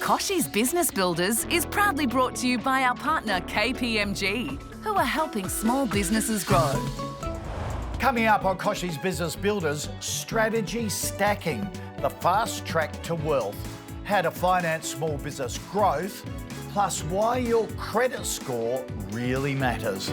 Kochie's Business Builders is proudly brought to you by our partner KPMG, who are helping small businesses grow. Coming up on Kochie's Business Builders, strategy stacking, the fast track to wealth, how to finance small business growth, plus why your credit score really matters.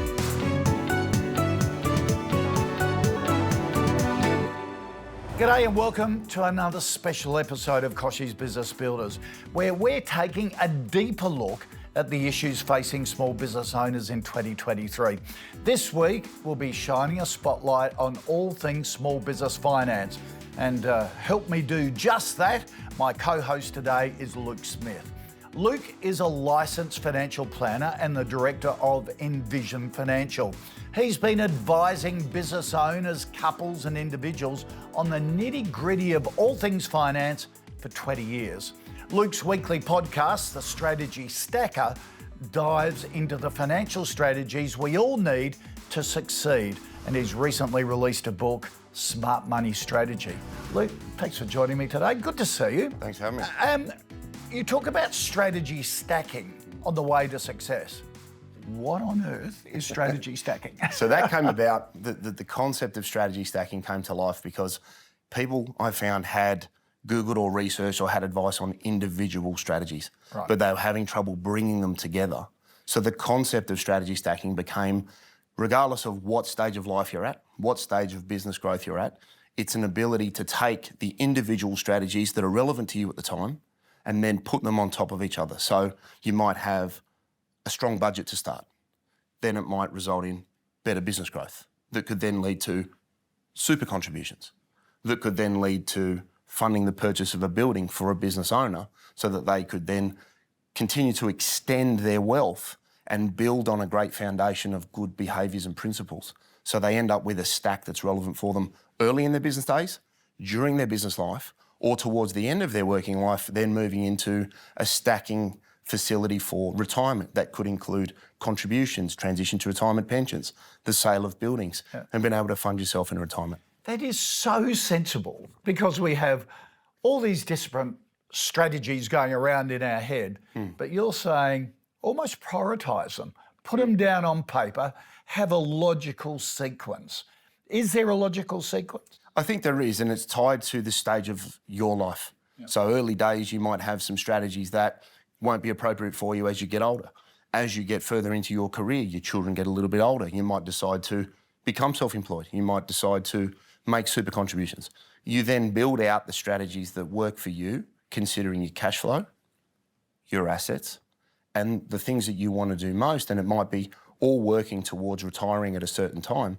G'day and welcome to another special episode of Kochie's Business Builders, where we're taking a deeper look at the issues facing small business owners in 2023. This week, we'll be shining a spotlight on all things small business finance. And help me do just that, my co-host today is Luke Smith. Luke is a licensed financial planner and the director of Envision Financial. He's been advising business owners, couples and individuals on the nitty-gritty of all things finance for 20 years. Luke's weekly podcast, The Strategy Stacker, dives into the financial strategies we all need to succeed. And he's recently released a book, Smart Money Strategy. Luke, thanks for joining me today. Good to see you. Thanks for having me. You talk about strategy stacking on the way to success. What on earth is strategy stacking? So that came about, the concept of strategy stacking came to life because people I found had Googled or researched or had advice on individual strategies, right, but they were having trouble bringing them together. So the concept of strategy stacking became, regardless of what stage of life you're at, what stage of business growth you're at, it's an ability to take the individual strategies that are relevant to you at the time and then put them on top of each other. So you might have a strong budget to start. Then it might result in better business growth that could then lead to super contributions, that could then lead to funding the purchase of a building for a business owner so that they could then continue to extend their wealth and build on a great foundation of good behaviours and principles. So they end up with a stack that's relevant for them early in their business days, during their business life, or towards the end of their working life, then moving into a stacking facility for retirement that could include contributions, transition to retirement pensions, the sale of buildings, and being able to fund yourself in retirement. That is so sensible because we have all these different strategies going around in our head, but you're saying almost prioritise them, put them down on paper, have a logical sequence. Is there a logical sequence? I think there is, and it's tied to the stage of your life. Yep. So early days, you might have some strategies that won't be appropriate for you as you get older. As you get further into your career, your children get a little bit older. You might decide to become self-employed. You might decide to make super contributions. You then build out the strategies that work for you, considering your cash flow, your assets, and the things that you want to do most. And it might be all working towards retiring at a certain time.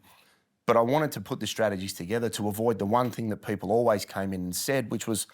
But I wanted to put the strategies together to avoid the one thing that people always came in and said, which was,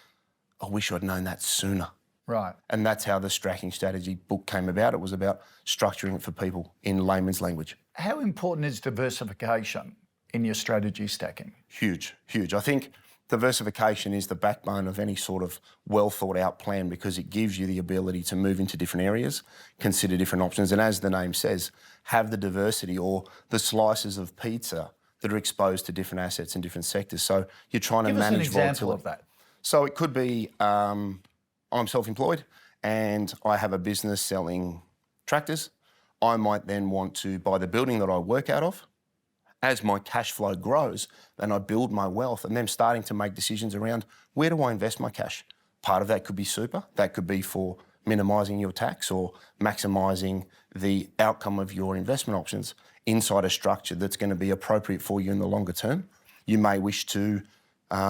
I wish I'd known that sooner. Right. And that's how the stacking strategy book came about. It was about structuring it for people in layman's language. How important is diversification in your strategy stacking? Huge, huge. I think diversification is the backbone of any sort of well thought out plan because it gives you the ability to move into different areas, consider different options, and as the name says, have the diversity or the slices of pizza that are exposed to different assets in different sectors. So you're trying to manage volatility. Give us an example of that. So it could be I'm self-employed and I have a business selling tractors. I might then want to buy the building that I work out of. As my cash flow grows, then I build my wealth and then starting to make decisions around where do I invest my cash? Part of that could be super. That could be for minimising your tax or maximising the outcome of your investment options inside a structure that's going to be appropriate for you in the longer term. You may wish to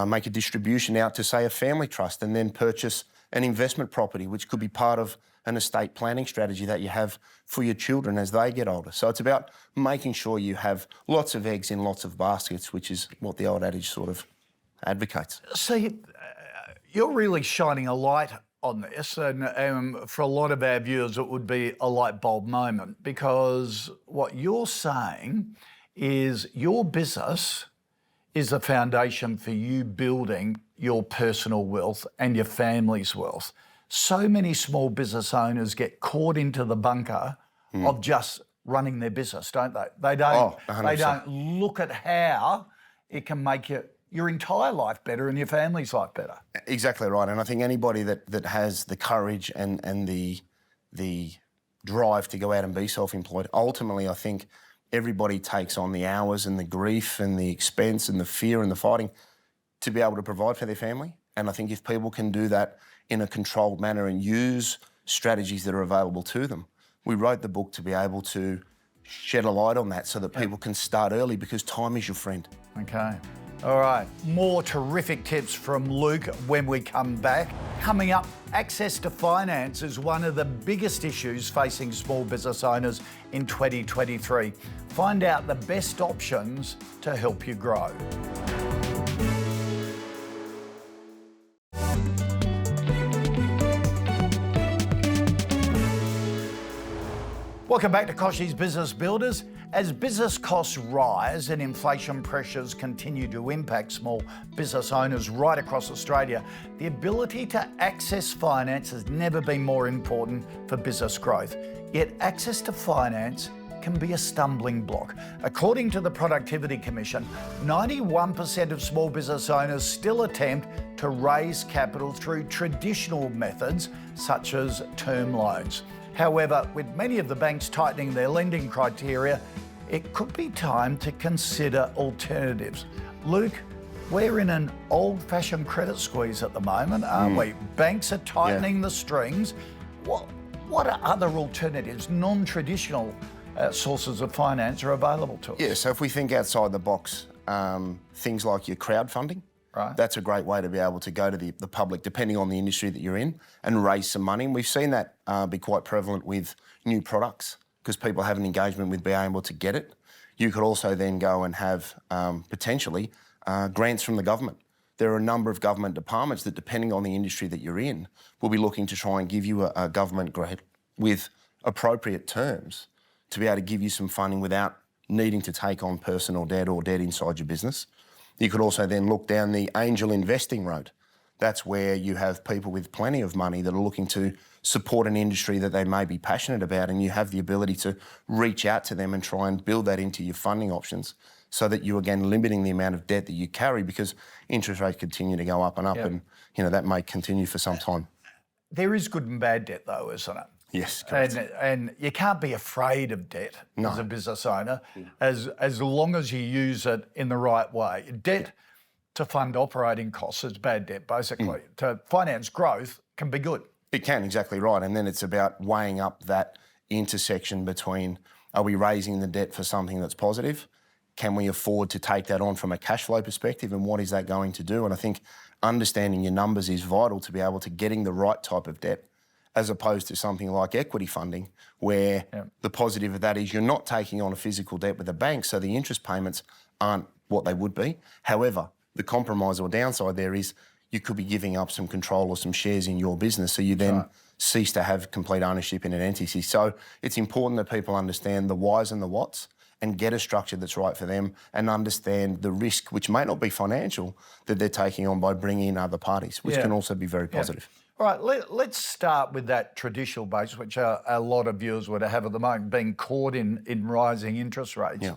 make a distribution out to, say, a family trust and then purchase an investment property, which could be part of an estate planning strategy that you have for your children as they get older. So it's about making sure you have lots of eggs in lots of baskets, which is what the old adage sort of advocates. See, you're really shining a light on this, and for a lot of our viewers it would be a light bulb moment because what you're saying is your business is the foundation for you building your personal wealth and your family's wealth. So many small business owners get caught into the bunker of just running their business, don't they? They don't look at how it can make your entire life better and your family's life better. Exactly right. And I think anybody that has the courage and the drive to go out and be self-employed, ultimately I think everybody takes on the hours and the grief and the expense and the fear and the fighting to be able to provide for their family. And I think if people can do that in a controlled manner and use strategies that are available to them, we wrote the book to be able to shed a light on that so that people can start early, because time is your friend. Okay. All right. More terrific tips from Luke when we come back. Coming up, access to finance is one of the biggest issues facing small business owners in 2023. Find out the best options to help you grow. Welcome back to Kochie's Business Builders. As business costs rise and inflation pressures continue to impact small business owners right across Australia, the ability to access finance has never been more important for business growth. Yet access to finance can be a stumbling block. According to the Productivity Commission, 91% of small business owners still attempt to raise capital through traditional methods such as term loans. However, with many of the banks tightening their lending criteria, it could be time to consider alternatives. Luke, we're in an old-fashioned credit squeeze at the moment, aren't we? Banks are tightening the strings. What are other alternatives, non-traditional sources of finance are available to us? Yeah, so if we think outside the box, things like your crowdfunding, right, that's a great way to be able to go to the public, depending on the industry that you're in, and raise some money. And we've seen that be quite prevalent with new products, because people have an engagement with being able to get it. You could also then go and have potentially grants from the government. There are a number of government departments that, depending on the industry that you're in, will be looking to try and give you a government grant with appropriate terms to be able to give you some funding without needing to take on personal debt or debt inside your business. You could also then look down the angel investing road. That's where you have people with plenty of money that are looking to support an industry that they may be passionate about, and you have the ability to reach out to them and try and build that into your funding options so that you're, again, limiting the amount of debt that you carry, because interest rates continue to go up and up, and that may continue for some time. There is good and bad debt though, isn't it? Yes, correct. And you can't be afraid of debt as a business owner, as long as you use it in the right way. Debt to fund operating costs is bad debt, basically. To finance growth can be good. It can, exactly right. And then it's about weighing up that intersection between, are we raising the debt for something that's positive? Can we afford to take that on from a cash flow perspective, and what is that going to do? And I think understanding your numbers is vital to be able to getting the right type of debt, as opposed to something like equity funding, where the positive of that is you're not taking on a physical debt with a bank, so the interest payments aren't what they would be. However, the compromise or downside there is you could be giving up some control or some shares in your business, so you then cease to have complete ownership in an entity. So it's important that people understand the whys and the whats and get a structure that's right for them, and understand the risk, which may not be financial, that they're taking on by bringing in other parties, which can also be very positive. All right, let's start with that traditional base, which a lot of viewers would have at the moment, being caught in rising interest rates.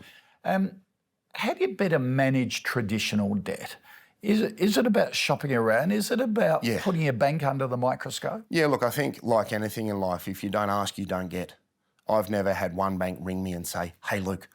How do you better manage traditional debt? Is it about shopping around? Is it about putting your bank under the microscope? Yeah, look, I think like anything in life, if you don't ask, you don't get. I've never had one bank ring me and say, hey, Luke,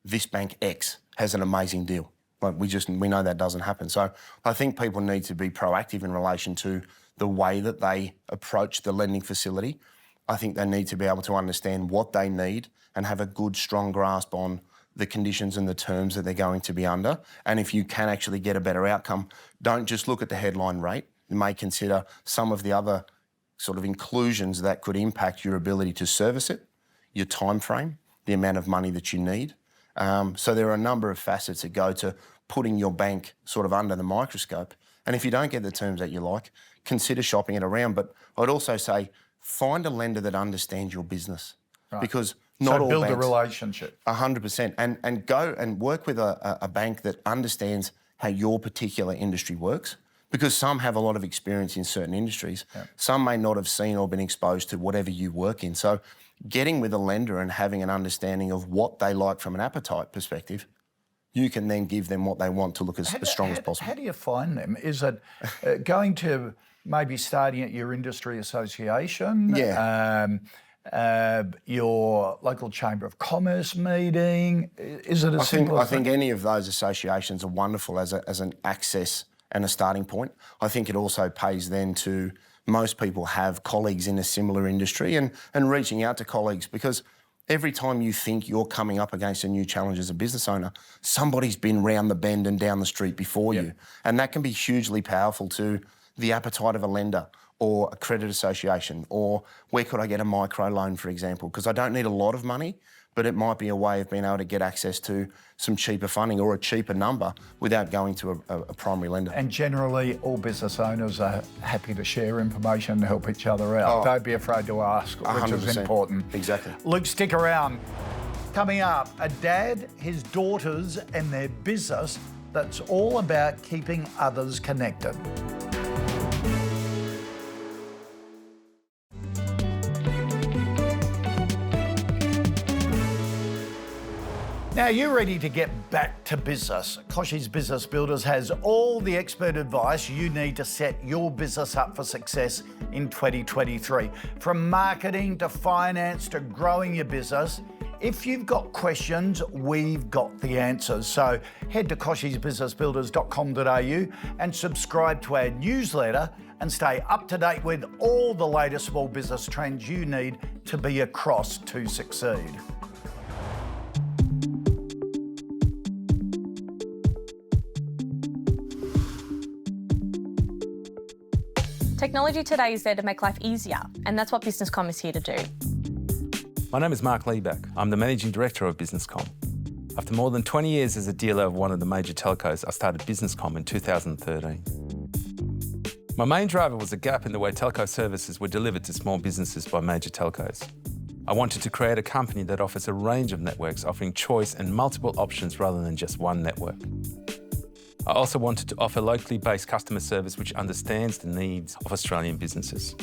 this bank X has an amazing deal. Like we know that doesn't happen. So I think people need to be proactive in relation to the way that they approach the lending facility. I think they need to be able to understand what they need and have a good, strong grasp on the conditions and the terms that they're going to be under. And if you can actually get a better outcome, don't just look at the headline rate. You may consider some of the other sort of inclusions that could impact your ability to service it, your time frame, the amount of money that you need. So there are a number of facets that go to putting your bank sort of under the microscope. And if you don't get the terms that you like, consider shopping it around. But I'd also say find a lender that understands your business. Because not all build banks, a relationship. 100%. And go and work with a bank that understands how your particular industry works. Because some have a lot of experience in certain industries. Some may not have seen or been exposed to whatever you work in. So getting with a lender and having an understanding of what they like from an appetite perspective you can then give them what they want to look as strong as possible. How do you find them? Is it going to maybe starting at your industry association? Yeah. Your local Chamber of Commerce meeting? Is it as simple as I think any of those associations are wonderful as an access and a starting point. I think it also pays then to most people have colleagues in a similar industry and reaching out to colleagues, because every time you think you're coming up against a new challenge as a business owner, somebody's been round the bend and down the street before you. And that can be hugely powerful to the appetite of a lender or a credit association, or where could I get a micro loan, for example, because I don't need a lot of money, but it might be a way of being able to get access to some cheaper funding or a cheaper number without going to a primary lender. And generally, all business owners are happy to share information and help each other out. Don't be afraid to ask, which 100%. is important. Exactly. Luke, stick around. Coming up, a dad, his daughters and their business that's all about keeping others connected. Now, you're ready to get back to business. Kochie's Business Builders has all the expert advice you need to set your business up for success in 2023. From marketing to finance to growing your business, if you've got questions, we've got the answers. So head to kochiesbusinessbuilders.com.au and subscribe to our newsletter and stay up to date with all the latest small business trends you need to be across to succeed. Technology today is there to make life easier, and that's what BusinessCom is here to do. My name is Mark Liebeck. I'm the Managing Director of BusinessCom. After more than 20 years as a dealer of one of the major telcos, I started BusinessCom in 2013. My main driver was a gap in the way telco services were delivered to small businesses by major telcos. I wanted to create a company that offers a range of networks, offering choice and multiple options rather than just one network. I also wanted to offer locally based customer service which understands the needs of Australian businesses.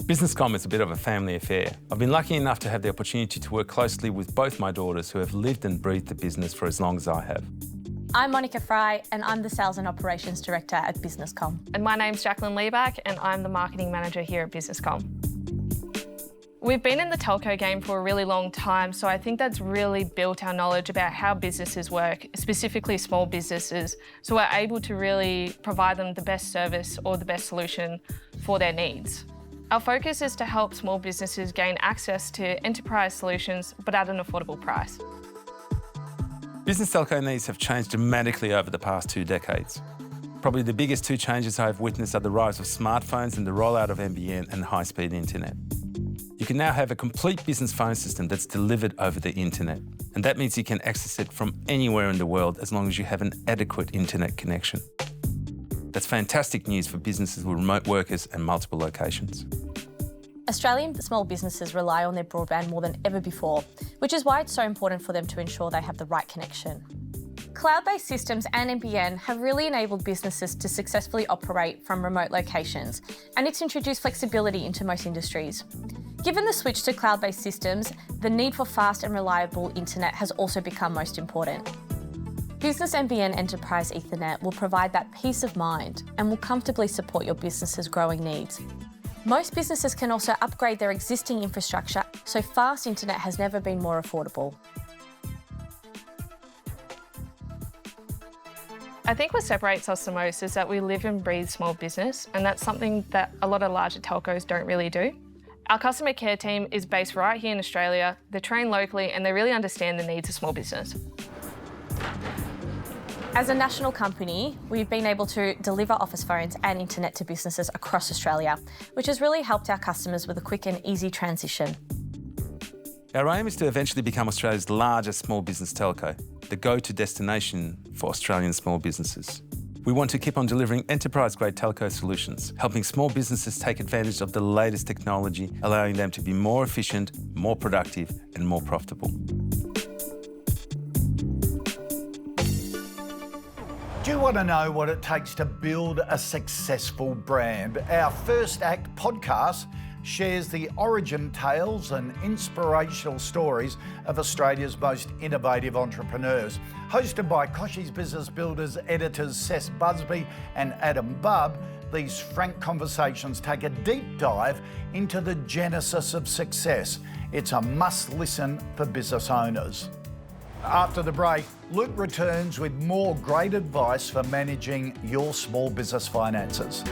BusinessCom is a bit of a family affair. I've been lucky enough to have the opportunity to work closely with both my daughters who have lived and breathed the business for as long as I have. I'm Monica Fry, and I'm the Sales and Operations Director at BusinessCom. And my name's Jacqueline Liebeck, and I'm the Marketing Manager here at BusinessCom. We've been in the telco game for a really long time, so I think that's really built our knowledge about how businesses work, specifically small businesses, so we're able to really provide them the best service or the best solution for their needs. Our focus is to help small businesses gain access to enterprise solutions, but at an affordable price. Business telco needs have changed dramatically over the past 2 decades. Probably the biggest 2 changes I have witnessed are the rise of smartphones and the rollout of NBN and high-speed internet. You can now have a complete business phone system that's delivered over the internet. And that means you can access it from anywhere in the world as long as you have an adequate internet connection. That's fantastic news for businesses with remote workers and multiple locations. Australian small businesses rely on their broadband more than ever before, which is why it's so important for them to ensure they have the right connection. Cloud-based systems and NBN have really enabled businesses to successfully operate from remote locations, and it's introduced flexibility into most industries. Given the switch to cloud-based systems, the need for fast and reliable internet has also become most important. Business NBN Enterprise Ethernet will provide that peace of mind and will comfortably support your business's growing needs. Most businesses can also upgrade their existing infrastructure, so fast internet has never been more affordable. I think what separates us the most is that we live and breathe small business, and that's something that a lot of larger telcos don't really do. Our customer care team is based right here in Australia, they're trained locally, and they really understand the needs of small business. As a national company, we've been able to deliver office phones and internet to businesses across Australia, which has really helped our customers with a quick and easy transition. Our aim is to eventually become Australia's largest small business telco, the go-to destination for Australian small businesses. We want to keep on delivering enterprise-grade telco solutions, helping small businesses take advantage of the latest technology, allowing them to be more efficient, more productive, and more profitable. Do you want to know what it takes to build a successful brand? Our First Act podcast shares the origin tales and inspirational stories of Australia's most innovative entrepreneurs. Hosted by Kochie's Business Builders editors Cess Busby and Adam Bubb, these frank conversations take a deep dive into the genesis of success. It's a must-listen for business owners. After the break, Luke returns with more great advice for managing your small business finances.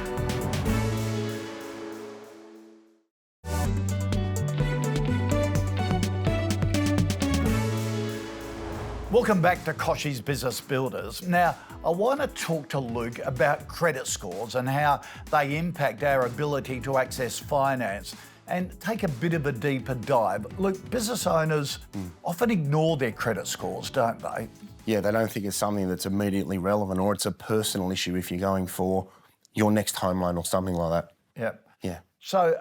Welcome back to Kochie's Business Builders. Now, I want to talk to Luke about credit scores and how they impact our ability to access finance and take a bit of a deeper dive. Luke, business owners often ignore their credit scores, don't they? Yeah, they don't think it's something that's immediately relevant, or it's a personal issue if you're going for your next home loan or something like that. Yep. Yeah. So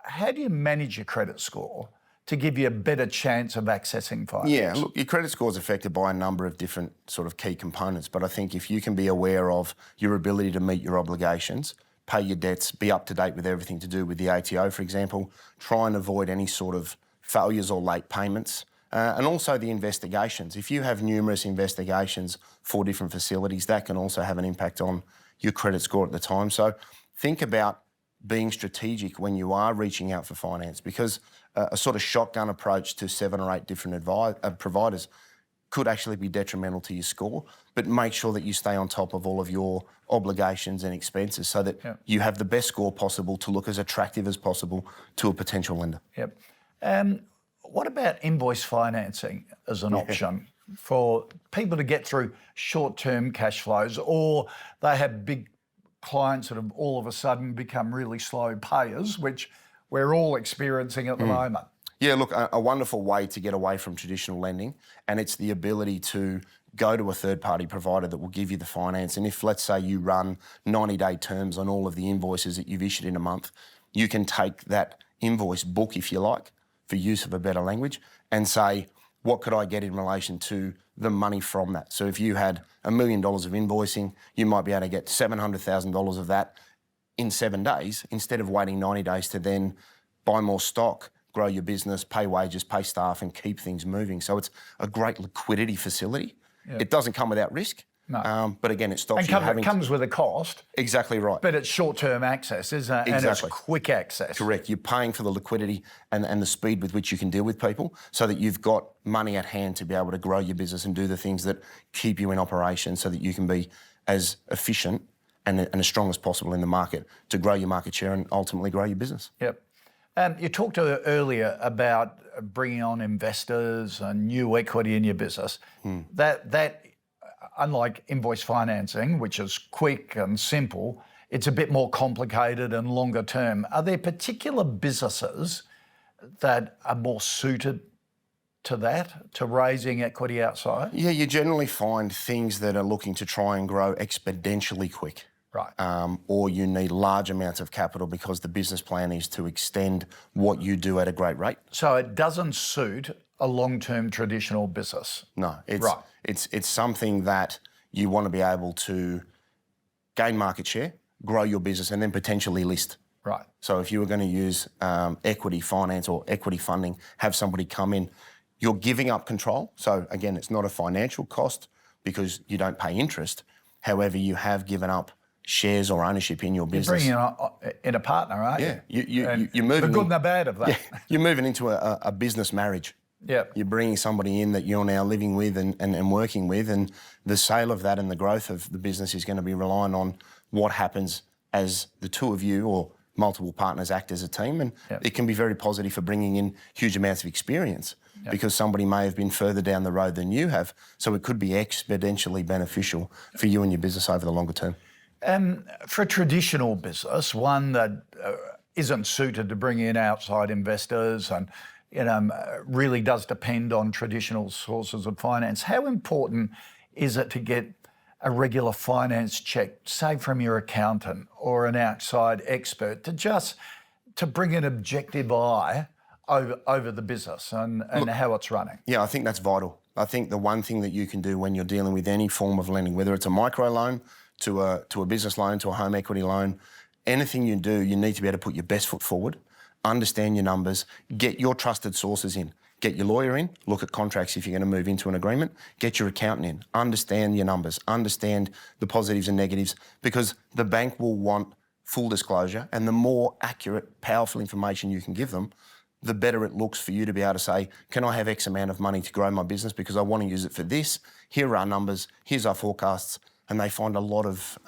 how do you manage your credit score to give you a better chance of accessing finance? Yeah, look, your credit score is affected by a number of different sort of key components, but I think if you can be aware of your ability to meet your obligations, pay your debts, be up to date with everything to do with the ATO, for example, try and avoid any sort of failures or late payments, and also the investigations. If you have numerous investigations for different facilities, that can also have an impact on your credit score at the time. So think about being strategic when you are reaching out for finance, because a sort of shotgun approach to 7 or 8 different providers could actually be detrimental to your score. But make sure that you stay on top of all of your obligations and expenses so that you have the best score possible to look as attractive as possible to a potential lender. Yep. What about invoice financing as an option for people to get through short-term cash flows, or they have big clients that have all of a sudden become really slow payers, which we're all experiencing at the moment? Yeah, look, a wonderful way to get away from traditional lending, and it's the ability to go to a third-party provider that will give you the finance. And if, let's say, you run 90-day terms on all of the invoices that you've issued in a month, you can take that invoice book, if you like, for use of a better language, and say, what could I get in relation to the money from that? So if you had $1 million of invoicing, you might be able to get $700,000 of that in 7 days, instead of waiting 90 days to then buy more stock, grow your business, pay wages, pay staff, and keep things moving. So it's a great liquidity facility. Yeah. It doesn't come without risk. No. But again, it stops you having... It comes with a cost. Exactly right. But it's short-term access, isn't it? Exactly. And it's quick access. Correct. You're paying for the liquidity and the speed with which you can deal with people, so that you've got money at hand to be able to grow your business and do the things that keep you in operation, so that you can be as efficient and as strong as possible in the market to grow your market share and ultimately grow your business. Yep. You talked earlier about bringing on investors and new equity in your business. That, unlike invoice financing, which is quick and simple, it's a bit more complicated and longer term. Are there particular businesses that are more suited to that, to raising equity outside? Yeah, you generally find things that are looking to try and grow exponentially quick. Right. Or you need large amounts of capital because the business plan is to extend what you do at a great rate. So it doesn't suit a long-term traditional business? No, it's something that you want to be able to gain market share, grow your business, and then potentially list. Right. So if you were going to use equity finance or equity funding, have somebody come in, you're giving up control. So again, it's not a financial cost because you don't pay interest. However, you have given up shares or ownership in your business. You're bringing in a partner, aren't you? Yeah, you're moving... The good and the bad of that. Yeah, you're moving into a business marriage. Yeah. You're bringing somebody in that you're now living with and working with, and the sale of that and the growth of the business is going to be relying on what happens as the two of you or multiple partners act as a team, and it can be very positive for bringing in huge amounts of experience because somebody may have been further down the road than you have, so it could be exponentially beneficial for you and your business over the longer term. For a traditional business, one that isn't suited to bring in outside investors and really does depend on traditional sources of finance, how important is it to get a regular finance check, say from your accountant or an outside expert, to bring an objective eye over the business and how it's running? Yeah, I think that's vital. I think the one thing that you can do when you're dealing with any form of lending, whether it's a micro loan, to a business loan, to a home equity loan, anything you do, you need to be able to put your best foot forward, understand your numbers, get your trusted sources in. Get your lawyer in, look at contracts if you're going to move into an agreement, get your accountant in, understand your numbers, understand the positives and negatives, because the bank will want full disclosure, and the more accurate, powerful information you can give them, the better it looks for you to be able to say, can I have X amount of money to grow my business because I want to use it for this? Here are our numbers, here's our forecasts, and they find a lot of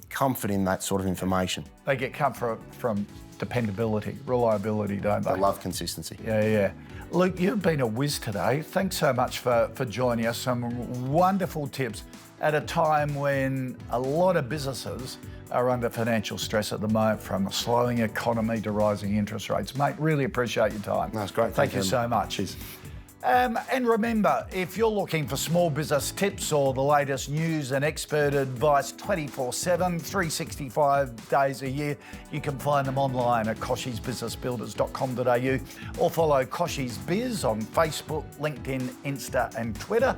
comfort in that sort of information. They get comfort from dependability, reliability, don't they? They love consistency. Yeah. Luke, you've been a whiz today. Thanks so much for joining us. Some wonderful tips at a time when a lot of businesses are under financial stress at the moment, from a slowing economy to rising interest rates. Mate, really appreciate your time. That's great. Thank you so much. Cheers. And remember, if you're looking for small business tips or the latest news and expert advice 24/7, 365 days a year, you can find them online at kochiesbusinessbuilders.com.au or follow Kochie's Biz on Facebook, LinkedIn, Insta and Twitter.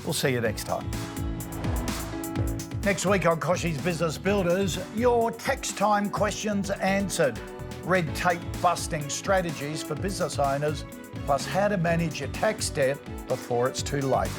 We'll see you next time. Next week on Kochie's Business Builders, your tax time questions answered. Red tape busting strategies for business owners, plus how to manage your tax debt before it's too late.